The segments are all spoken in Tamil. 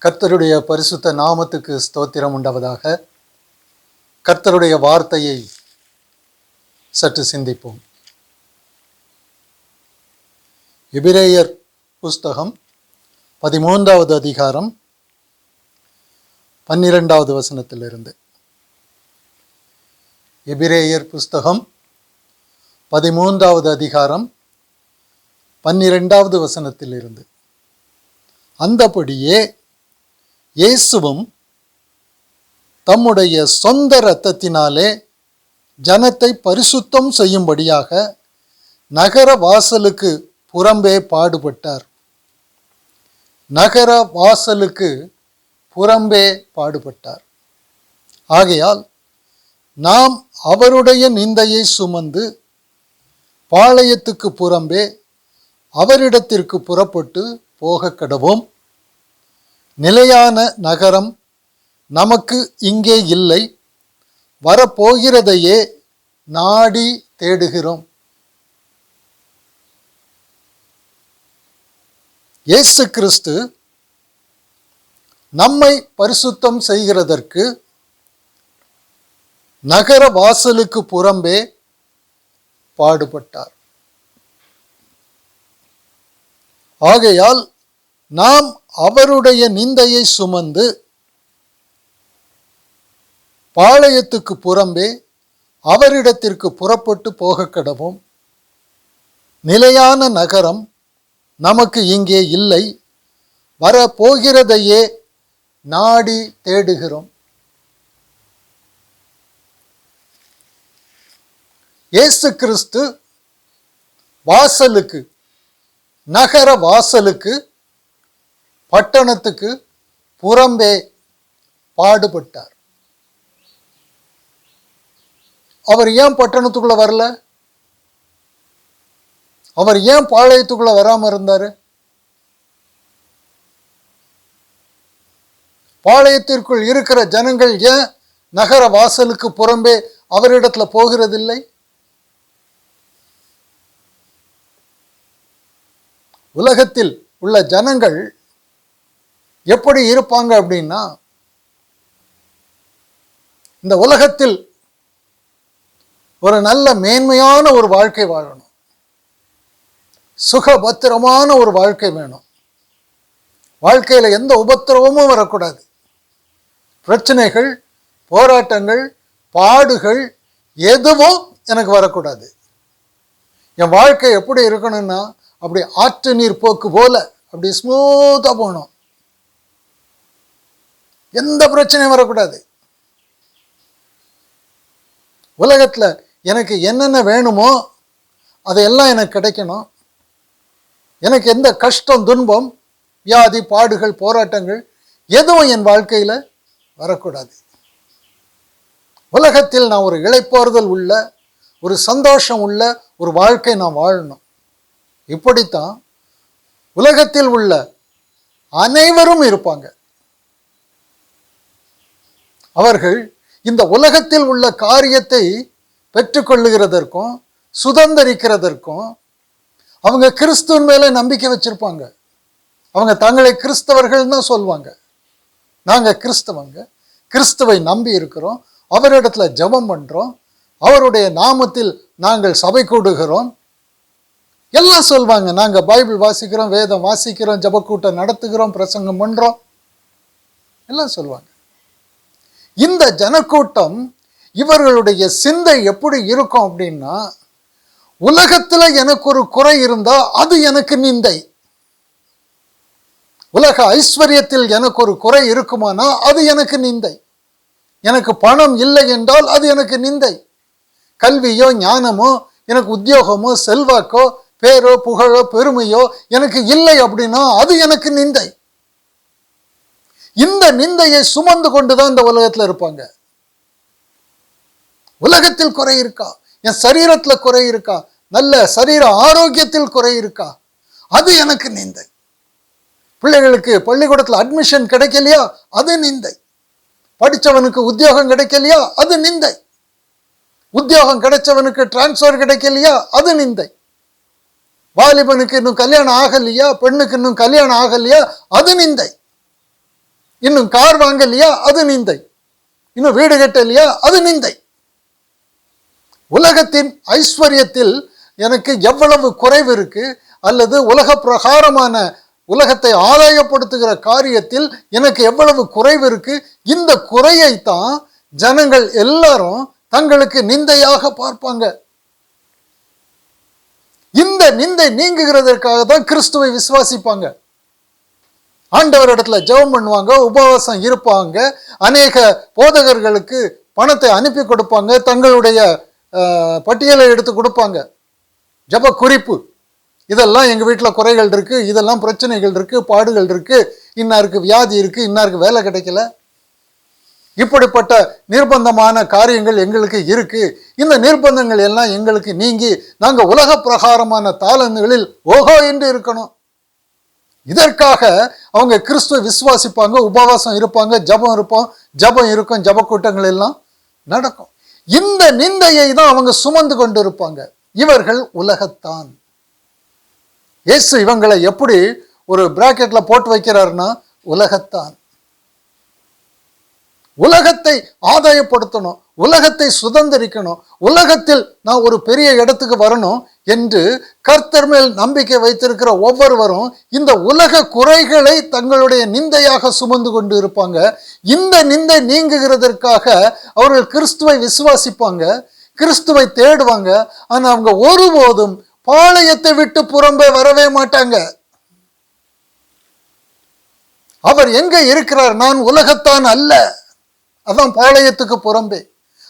கர்த்தருடைய பரிசுத்த நாமத்துக்கு ஸ்தோத்திரம் உண்டாவதாக. கர்த்தருடைய வார்த்தையை சற்று சிந்திப்போம். எபிரேயர் புஸ்தகம் 13வது அதிகாரம் 12வது வசனத்திலிருந்து. எபிரேயர் புஸ்தகம் 13வது அதிகாரம் 12வது வசனத்திலிருந்து. அந்தபடியே இயேசுவும் தம்முடைய சொந்த இரத்தத்தினாலே ஜனத்தை பரிசுத்தம் செய்யும்படியாக நகர வாசலுக்கு புறம்பே பாடுபட்டார். நகர வாசலுக்கு புறம்பே பாடுபட்டார். ஆகையால் நாம் அவருடைய நிந்தையை சுமந்து பாளையத்துக்கு புறம்பே அவரிடத்திற்கு புறப்பட்டு போக கடவோம். நிலையான நகரம் நமக்கு இங்கே இல்லை, வரப்போகிறதையே நாடி தேடுகிறோம். இயேசு கிறிஸ்து நம்மை பரிசுத்தம் செய்கிறதற்கு நகர வாசலுக்கு புறம்பே பாடுபட்டார். ஆகையால் நாம் அவருடைய நிந்தையை சுமந்து பாளையத்துக்கு புறம்பே அவரிடத்திற்கு புறப்பட்டு போக கடவோம். நிலையான நகரம் நமக்கு இங்கே இல்லை, வரப்போகிறதையே நாடி தேடுகிறோம். இயேசு கிறிஸ்து வாசலுக்கு, நகர வாசலுக்கு, பட்டணத்துக்கு புறம்பே பாடுபட்டார். அவர் ஏன் பட்டணத்துக்குள்ள வரல? அவர் ஏன் பாளையத்துக்குள்ள வராம இருந்தாரு? பாளையத்திற்குள் இருக்கிற ஜனங்கள் ஏன் நகர வாசலுக்கு புறம்பே அவரிடத்துல போகிறதில்லை? உலகத்தில் உள்ள ஜனங்கள் எப்படி இருப்பாங்க அப்படின்னா, இந்த உலகத்தில் ஒரு நல்ல மேன்மையான ஒரு வாழ்க்கை வாழணும், சுகபத்திரமான ஒரு வாழ்க்கை வேணும், வாழ்க்கையில் எந்த உபத்திரவமும் வரக்கூடாது, பிரச்சனைகள், போராட்டங்கள், பாடுகள் எதுவும் எனக்கு வரக்கூடாது. என் வாழ்க்கை எப்படி இருக்கணும்னா அப்படி ஆற்று நீர் போக்கு போல அப்படி ஸ்மூத்தா போகணும், எந்த பிரச்சனையும் வரக்கூடாது. உலகத்துல எனக்கு என்னென்ன வேணுமோ அதையெல்லாம் எனக்கு கிடைக்கணும். எனக்கு எந்த கஷ்டம், துன்பம், வியாதி, பாடுகள், போராட்டங்கள் எதுவும் என் வாழ்க்கையில வரக்கூடாது. உலகத்தில் நான் ஒரு இளைப்பாறுதல் உள்ள, ஒரு சந்தோஷம் உள்ள ஒரு வாழ்க்கை நான் வாழணும். இப்படித்தான் உலகத்தில் உள்ள அனைவரும் இருப்பாங்க. அவர்கள் இந்த உலகத்தில் உள்ள காரியத்தை பெற்றுக்கொள்ளுகிறதற்கும் சுதந்திரிக்கிறதற்கும் அவங்க கிறிஸ்துவின் மேல நம்பிக்கை வச்சிருப்பாங்க. அவங்க தங்களை கிறிஸ்தவர்கள் தான் சொல்லுவாங்க. நாங்க கிறிஸ்தவங்க, கிறிஸ்துவை நம்பி இருக்கிறோம், அவரிடத்துல ஜெபம் பண்றோம், அவருடைய நாமத்தில் நாங்கள் சபை கூடுகிறோம் எல்லாம் சொல்வாங்க. நாங்க பைபிள் வாசிக்கிறோம், வேதம் வாசிக்கிறோம், ஜெபக்கூட்டம் நடத்துகிறோம், பிரசங்கம் பண்றோம் எல்லாம் சொல்லுவாங்க. இந்த ஜனக்கூட்டம் இவர்களுடைய சிந்தை எப்படி இருக்கும் அப்படின்னா, உலகத்துல எனக்கு ஒரு குறை இருந்தா அது எனக்கு நிந்தை, உலக ஐஸ்வர்யத்தில் எனக்கு ஒரு குறை இருக்குமானா அது எனக்கு நிந்தை, எனக்கு பணம் இல்லை என்றால் அது எனக்கு நிந்தை, கல்வியோ ஞானமோ, எனக்கு உத்தியோகமோ, செல்வாக்கோ, பேரோ, புகழோ, பெருமையோ எனக்கு இல்லை அப்படின்னா அது எனக்கு நிந்தை. இந்த நிந்தையை சுமந்து கொண்டுதான் இந்த உலகத்துல இருப்பாங்க. உலகத்தில் குறை இருக்கா, என் சரீரத்துல குறை இருக்கா, நல்ல சரீர ஆரோக்கியத்தில் குறை இருக்கா, அது எனக்கு நிந்தை. பிள்ளைகளுக்கு பள்ளிக்கூடத்துல அட்மிஷன் கிடைக்கலையா அது நிந்தை, படிச்சவனுக்கு உத்தியோகம் கிடைக்கலையா அது நிந்தை, உத்தியோகம் கிடைச்சவனுக்கு டிரான்ஸ்பர் கிடைக்கலையா அது நிந்தை, வாலிபனுக்கு இன்னும் கல்யாணம் ஆகலையா, பெண்ணுக்கு இன்னும் கல்யாணம் ஆகலையா அது நிந்தை. இன்னும் கார் வாங்கலையா, அது நிந்தை. இன்னும் வீடு கட்டலையா, அது நிந்தை. உலகத்தின் ஐஸ்வர்யத்தில் எனக்கு எவ்வளவு குறைவு இருக்கு, அல்லது உலக பிரகாரமான உலகத்தை ஆதாயப்படுத்துகிற காரியத்தில் எனக்கு எவ்வளவு குறைவு இருக்கு, இந்த குறையைத்தான் ஜனங்கள் எல்லாரும் தங்களுக்கு நிந்தையாக பார்ப்பாங்க. இந்த நிந்தை நீங்குகிறதற்காக தான் கிறிஸ்துவை விசுவாசிப்பாங்க. ஆண்டவரிடத்துல ஜெபம் பண்ணுவாங்க, உபவாசம் இருப்பாங்க, அநேக போதகர்களுக்கு பணத்தை அனுப்பி கொடுப்பாங்க, தங்களுடைய பட்டியலை எடுத்து கொடுப்பாங்க, ஜெப குறிப்பு, இதெல்லாம் எங்கள் வீட்டில் குறைகள் இருக்குது, இதெல்லாம் பிரச்சனைகள் இருக்குது, பாடுகள் இருக்குது, இன்னாருக்கு வியாதி இருக்குது, இன்னாருக்கு வேலை கிடைக்கல, இப்படிப்பட்ட நிர்பந்தமான காரியங்கள் எங்களுக்கு இருக்குது, இந்த நிர்பந்தங்கள் எல்லாம் எங்களுக்கு நீங்கி நாங்கள் உலக பிரகாரமான தாளந்துகளில் ஓஹோ என்று இருக்கணும். இதற்காக அவங்க கிறிஸ்துவை விசுவாசிப்பாங்க, உபவாசம் இருப்பாங்க, ஜபம் இருக்கும், ஜப கூட்டங்கள் எல்லாம் நடக்கும். இந்த நிந்தையை தான் அவங்க சுமந்து கொண்டு இருப்பாங்க. இவர்கள் உலகத்தான். இயேசு இவங்களை எப்படி ஒரு பிராக்கெட்ல போட்டு வைக்கிறாருன்னா, உலகத்தான். உலகத்தை ஆதாயப்படுத்தணும், உலகத்தை சுதந்திரிக்கணும், உலகத்தில் நான் ஒரு பெரிய இடத்துக்கு வரணும் என்று கர்த்தர் மேல் நம்பிக்கை வைத்திருக்கிற ஒவ்வொருவரும் இந்த உலக குறைகளை தங்களுடைய நிந்தையாக சுமந்து கொண்டு இருப்பாங்க. இந்த நிந்தை நீங்குகிறதற்காக அவர்கள் கிறிஸ்துவை விசுவாசிப்பாங்க, கிறிஸ்துவை தேடுவாங்க. ஆனா அவங்க ஒருபோதும் பாளையத்தை விட்டு புறம்பே வரவே மாட்டாங்க. அவர் எங்க இருக்கிறார்? நான் உலகத்தான் அல்ல. அதான் பாளையத்துக்கு புறம்பே,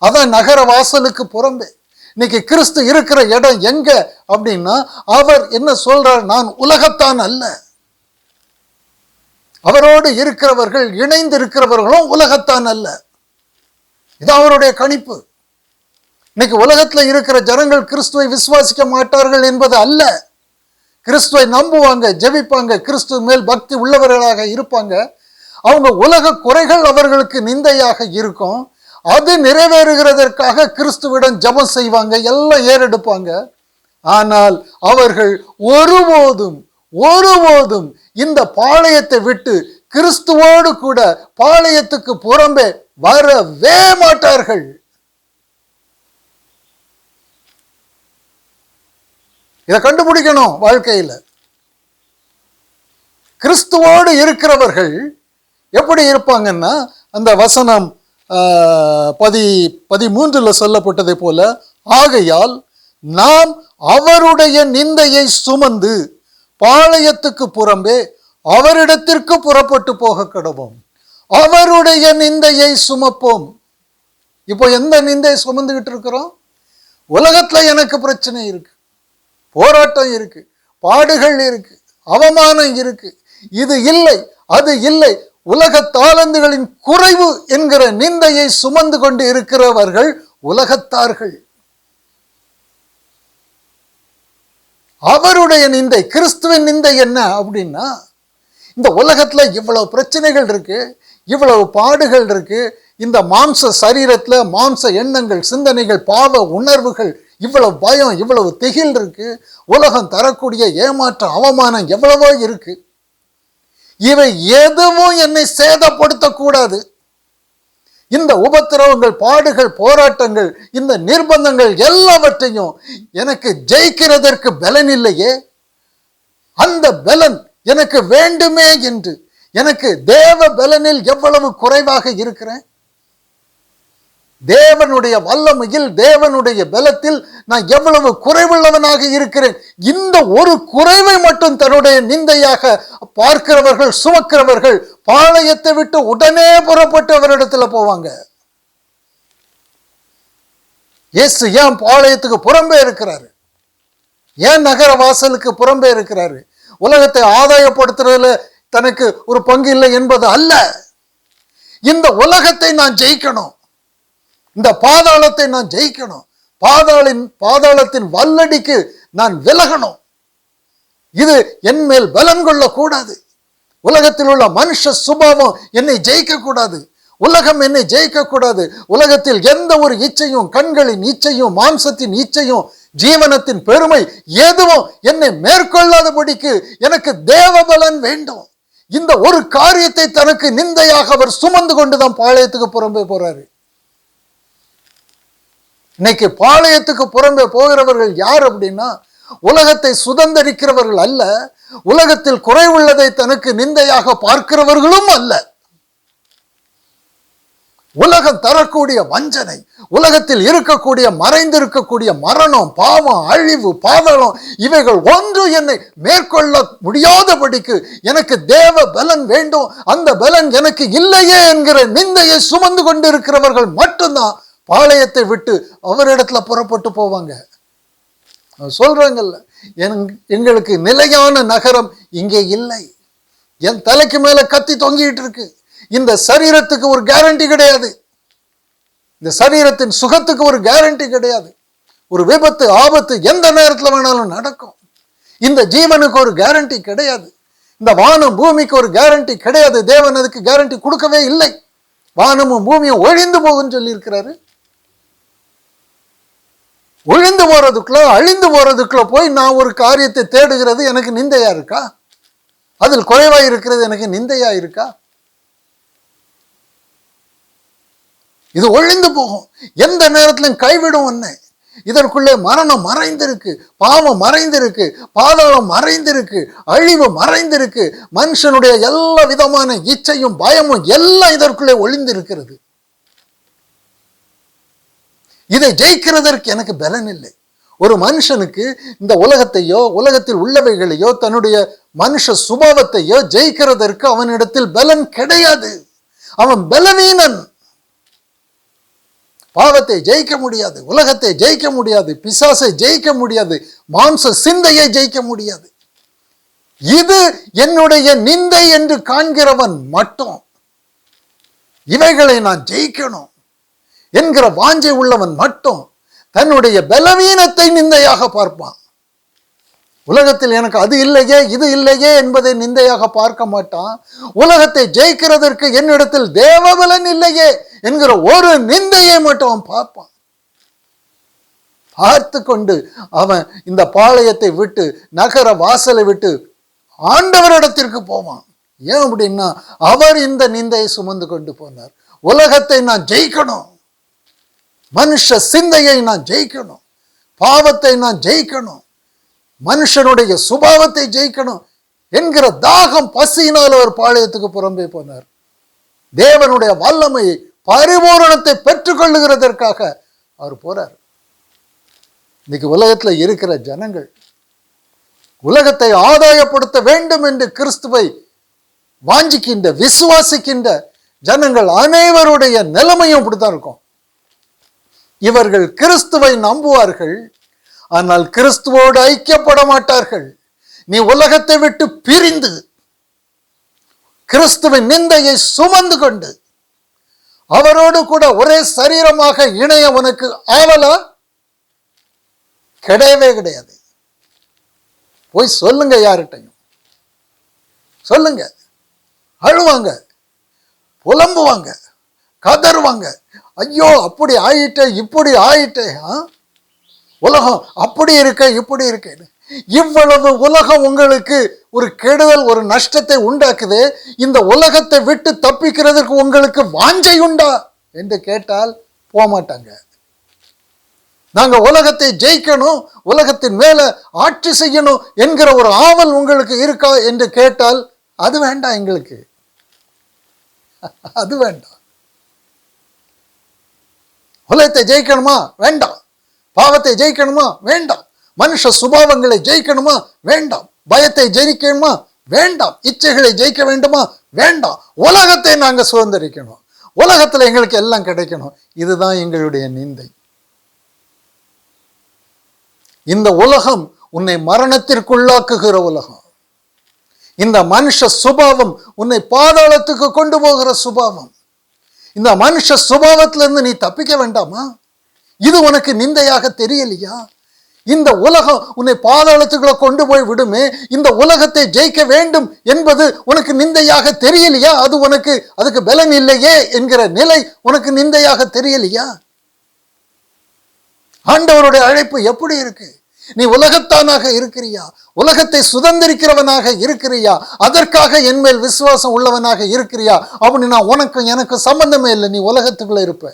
அதான் நகர வாசலுக்கு புறம்பே. இன்னைக்கு கிறிஸ்து இருக்கிற இடம் எங்க அப்படின்னா, அவர் என்ன சொல்றார்? நான் உலகத்தான் அல்ல. அவரோடு இருக்கிறவர்கள், இணைந்து இருக்கிறவர்களும் உலகத்தான் அல்ல. இது அவருடைய கணிப்பு. இன்னைக்கு உலகத்துல இருக்கிற ஜனங்கள் கிறிஸ்துவை விசுவாசிக்க மாட்டார்கள் என்பது அல்ல. கிறிஸ்துவை நம்புவாங்க, ஜெபிப்பாங்க, கிறிஸ்துவ மேல் பக்தி உள்ளவர்களாக இருப்பாங்க. அவங்க உலக குறைகள் அவர்களுக்கு நிந்தையாக இருக்கும். அது நிறைவேறுகிறதற்காக கிறிஸ்துவிடம் ஜெபம் செய்வாங்க, எல்லாம் ஏறெடுப்பாங்க. ஆனால் அவர்கள் ஒருபோதும் இந்த பாளையத்தை விட்டு கிறிஸ்துவோடு கூட பாளையத்துக்கு புறம்பே வரவே மாட்டார்கள். இதை கண்டுபிடிக்கணும் வாழ்க்கையில. கிறிஸ்துவோடு இருக்கிறவர்கள் எப்படி இருப்பாங்கன்னா, அந்த வசனம் 13 சொல்லப்பட்டதை போல, ஆகையால் நாம் அவருடைய நிந்தையை சுமந்து பாளையத்துக்கு புறம்பே அவரிடத்திற்கு புறப்பட்டு போக கடவோம். அவருடைய நிந்தையை சுமப்போம். இப்போ எந்த நிந்தையை சுமந்துகிட்டு இருக்கிறோம்? உலகத்துல எனக்கு பிரச்சனை இருக்கு, போராட்டம் இருக்கு, பாடுகள் இருக்கு, அவமானம் இருக்கு, இது இல்லை அது இல்லை, உலக தாளந்துகளின் குறைவு என்கிற நிந்தையை சுமந்து கொண்டு இருக்கிறவர்கள் உலகத்தார்கள். அவருடைய நிந்தை, கிறிஸ்துவின் நிந்தை என்ன அப்படின்னா, இந்த உலகத்துல இவ்வளவு பிரச்சனைகள் இருக்கு, இவ்வளவு பாடுகள் இருக்கு, இந்த மாம்ச சரீரத்துல மாம்ச எண்ணங்கள், சிந்தனைகள், பாவ உணர்வுகள், இவ்வளவு பயம், இவ்வளவு திகில் இருக்கு, உலகம் தரக்கூடிய ஏமாற்ற அவமானம் எவ்வளவோ இருக்கு. இவை எதுவும் என்னை சேதப்படுத்தக்கூடாது. இந்த உபத்திரவங்கள், பாடுகள், போராட்டங்கள், இந்த நிர்பந்தங்கள் எல்லாவற்றையும் எனக்கு ஜெயிக்கிறதற்கு பலன் இல்லையே, அந்த பலன் எனக்கு வேண்டுமே என்று எனக்கு தேவ பலனில் எவ்வளவு குறைவாக இருக்கிறேன். தேவனுடைய வல்லமையில், தேவனுடைய பலத்தில் நான் எவ்வளவு குறைவுள்ளவனாக இருக்கிறேன். இந்த ஒரு குறைவை மட்டும் தன்னுடைய நிந்தையாக பார்க்கிறவர்கள், சுமக்கிறவர்கள் பாளையத்தை விட்டு உடனே புறப்பட்டு அவரிடத்துல போவாங்க. இயேசு ஏன் பாளையத்துக்கு புறம்பே இருக்கிறாரு? ஏன் நகர வாசலுக்கு புறம்பே இருக்கிறாரு? உலகத்தை ஆதாயப்படுத்துறதுல தனக்கு ஒரு பங்கு இல்லை என்பது அல்ல. இந்த உலகத்தை நான் ஜெயிக்கணும், இந்த பாதாளத்தை நான் ஜெயிக்கணும், பாதாளத்தின் வல்லடிக்கு நான் விலகணும். இது என் மேல் பலம் கொள்ளக்கூடாது. உலகத்தில் உள்ள மனுஷ சுபாவம் என்னை ஜெயிக்க கூடாது, உலகம் என்னை ஜெயிக்க கூடாது. உலகத்தில் எந்த ஒரு இச்சையும், கண்களின் இச்சையும், மாம்சத்தின் இச்சையும், ஜீவனத்தின் பெருமை எதுவும் என்னை மேற்கொள்ளாதபடிக்கு எனக்கு தேவ பலன் வேண்டும். இந்த ஒரு காரியத்தை தனக்கு நிந்தையாக அவர் சுமந்து கொண்டுதான் பாளையத்துக்கு புறம்பே போறாரு. இன்னைக்கு பாளையத்துக்கு புறம்பே போகிறவர்கள் யார் அப்படின்னா, உலகத்தை சுதந்திரிக்கிறவர்கள் அல்ல, உலகத்தில் குறைவுள்ளதை தனக்கு நிந்தையாக பார்க்கிறவர்களும் அல்ல. உலகம் தரக்கூடிய வஞ்சனை, உலகத்தில் இருக்கக்கூடிய மறைந்திருக்கக்கூடிய மரணம், பாவம், அழிவு, பாதாளம், இவைகள் ஒன்று என்னை மேற்கொள்ள முடியாதபடிக்கு எனக்கு தேவ பலன் வேண்டும், அந்த பலன் எனக்கு இல்லையே என்கிற நிந்தையை சுமந்து கொண்டிருக்கிறவர்கள் மட்டும்தான் பாளையத்தை விட்டு அவரிடத்துல புறப்பட்டு போவாங்க. சொல்றாங்கல்ல, எங்களுக்கு நிலையான நகரம் இங்கே இல்லை, என் தலைக்கு மேல கத்தி தொங்கிட்டு இருக்கு, இந்த சரீரத்துக்கு ஒரு கேரண்டி கிடையாது, இந்த சரீரத்தின் சுகத்துக்கு ஒரு கேரண்டி கிடையாது, ஒரு விபத்து ஆபத்து எந்த நேரத்தில் வேணாலும் நடக்கும், இந்த ஜீவனுக்கு ஒரு கேரண்டி கிடையாது, இந்த வானம் பூமிக்கு ஒரு கேரண்டி கிடையாது, தேவன் அதுக்கு கேரண்டி கொடுக்கவே இல்லை, வானமும் பூமியும் ஒழிந்து போகும்னு சொல்லி இருக்கிறாரு. ஒழிந்து போறதுக்குள்ள அழிந்து போறதுக்குள்ள போய் நான் ஒரு காரியத்தை தேடுகிறது எனக்கு நிந்தையா இருக்கா? அதில் குறைவா இருக்கிறது எனக்கு நிந்தையா இருக்கா? இது ஒழிந்து போகும், எந்த நேரத்திலும் கைவிடும் என்ன. இதற்குள்ளே மரணம் மறைந்திருக்கு, பாவம் மறைந்திருக்கு, பாதாளம் மறைந்திருக்கு, அழிவு மறைந்திருக்கு, மனுஷனுடைய எல்லா விதமான இச்சையும் பயமும் எல்லாம் இதற்குள்ளே ஒளிந்திருக்கிறது. இதை ஜெயிக்கிறதற்கு எனக்கு பலன் இல்லை. ஒரு மனுஷனுக்கு இந்த உலகத்தையோ உலகத்தில் உள்ளவைகளையோ தன்னுடைய மனுஷ சுபாவத்தையோ ஜெயிக்கிறதற்கு அவனிடத்தில் பலன் கிடையாது. அவன் பலவீனன். பாவத்தை ஜெயிக்க முடியாது, உலகத்தை ஜெயிக்க முடியாது, பிசாசை ஜெயிக்க முடியாது, மாம்ச சிந்தையை ஜெயிக்க முடியாது. இது என்னுடைய நிந்தை என்று காண்கிறவன் மட்டும் இவைகளை நான் ஜெயிக்கணும் என்கிற வாஞ்சை உள்ளவன் மட்டும் தன்னுடைய பலவீனத்தை நிந்தையாக பார்ப்பான். உலகத்தில் எனக்கு அது இல்லையே இது இல்லையே என்பதை நிந்தையாக பார்க்க மாட்டான். உலகத்தை ஜெயிக்கிறதற்கு என்னிடத்தில் தேவபலன் இல்லையே என்கிற ஒரு நிந்தையை மட்டும் அவன் பார்ப்பான். பார்த்து கொண்டு அவன் இந்த பாளையத்தை விட்டு நகர வாசலை விட்டு ஆண்டவரிடத்திற்கு போவான். ஏன் அப்படின்னா, அவர் இந்த நிந்தையை சுமந்து கொண்டு போனார். உலகத்தை நான் ஜெயிக்கணும், மனுஷ சிந்தையை நான் ஜெயிக்கணும், பாவத்தை நான் ஜெயிக்கணும், மனுஷனுடைய சுபாவத்தை ஜெயிக்கணும் என்கிற தாகம் பசியினால் அவர் பாளையத்துக்கு புறம்பே போனார். தேவனுடைய வல்லமையை பரிபூரணத்தை பெற்றுக்கொள்ளுகிறதற்காக அவர் போறார். இன்னைக்கு உலகத்தில் இருக்கிற ஜனங்கள் உலகத்தை ஆதாயப்படுத்த வேண்டும் என்று கிறிஸ்துவை வாஞ்சிக்கின்ற விசுவாசிக்கின்ற ஜனங்கள் அனைவருடைய நிலைமையும் அப்படித்தான் இருக்கும். இவர்கள் கிறிஸ்துவை நம்புவார்கள், ஆனால் கிறிஸ்துவோடு ஐக்கியப்பட மாட்டார்கள். நீ உலகத்தை விட்டு பிரிந்து கிறிஸ்துவின் நிந்தையை சுமந்து கொண்டு அவரோடு கூட ஒரே சரீரமாக இணைய உனக்கு ஆவலா? கிடையவே கிடையாது. போய் சொல்லுங்க, யார்கிட்டையும் சொல்லுங்க. அழுவாங்க, புலம்புவாங்க, கதறுவாங்க. ஐயோ, அப்படி ஆயிட்டே இப்படி ஆயிட்டே, உலகம் அப்படி இருக்க இப்படி இருக்கு. இவ்வளவு உலகம் உங்களுக்கு ஒரு கெடுதல் ஒரு நஷ்டத்தை உண்டாக்குது. இந்த உலகத்தை விட்டு தப்பிக்கிறதுக்கு உங்களுக்கு வாஞ்சை உண்டா என்று கேட்டால் போக மாட்டாங்க. நாங்க உலகத்தை ஜெயிக்கணும், உலகத்தின் மேல ஆட்சி செய்யணும் என்கிற ஒரு ஆவல் உங்களுக்கு இருக்கா என்று கேட்டால் அது வேண்டாம், எங்களுக்கு அது வேண்டாம். உலகத்தை ஜெயிக்கணுமா? வேண்டாம். பாவத்தை ஜெயிக்கணுமா? வேண்டாம். மனுஷ சுபாவங்களை ஜெயிக்கணுமா? வேண்டாம். பயத்தை ஜெயிக்கணுமா? வேண்டாம். இச்சைகளை ஜெயிக்க வேண்டுமா? வேண்டாம். உலகத்தை நாங்க சுதந்திரிக்கணும், உலகத்துல எங்களுக்கு எல்லாம் கிடைக்கணும். இதுதான் எங்களுடைய நிந்தை. இந்த உலகம் உன்னை மரணத்திற்குள்ளாக்குகிற உலகம். இந்த மனுஷ சுபாவம் உன்னை பாதாளத்துக்கு கொண்டு போகிற சுபாவம். இந்த மனுஷ சுபாவத்திலிருந்து நீ தப்பிக்க வேண்டாமா? இது உனக்கு நிந்தையாக தெரியலையா? இந்த உலகம் உன்னை பாதாளத்துக்குள்ள கொண்டு போய் விடுமே, இந்த உலகத்தை ஜெயிக்க வேண்டும் என்பது உனக்கு நிந்தையாக தெரியலையா? அது உனக்கு அதுக்கு பலன் இல்லையே என்கிற நிலை உனக்கு நிந்தையாக தெரியலையா? ஆண்டவருடைய அழைப்பு எப்படி இருக்கு? நீ உலகத்தானாக இருக்கிறியா? உலகத்தை சுதந்திரிக்கிறவனாக இருக்கிறியா? அதற்காக என்மேல் விசுவாசம் உள்ளவனாக இருக்கிறியா? அப்படின்னா உனக்கும் எனக்கு சம்பந்தமே இல்லை, நீ உலகத்துக்குள்ள இருப்ப.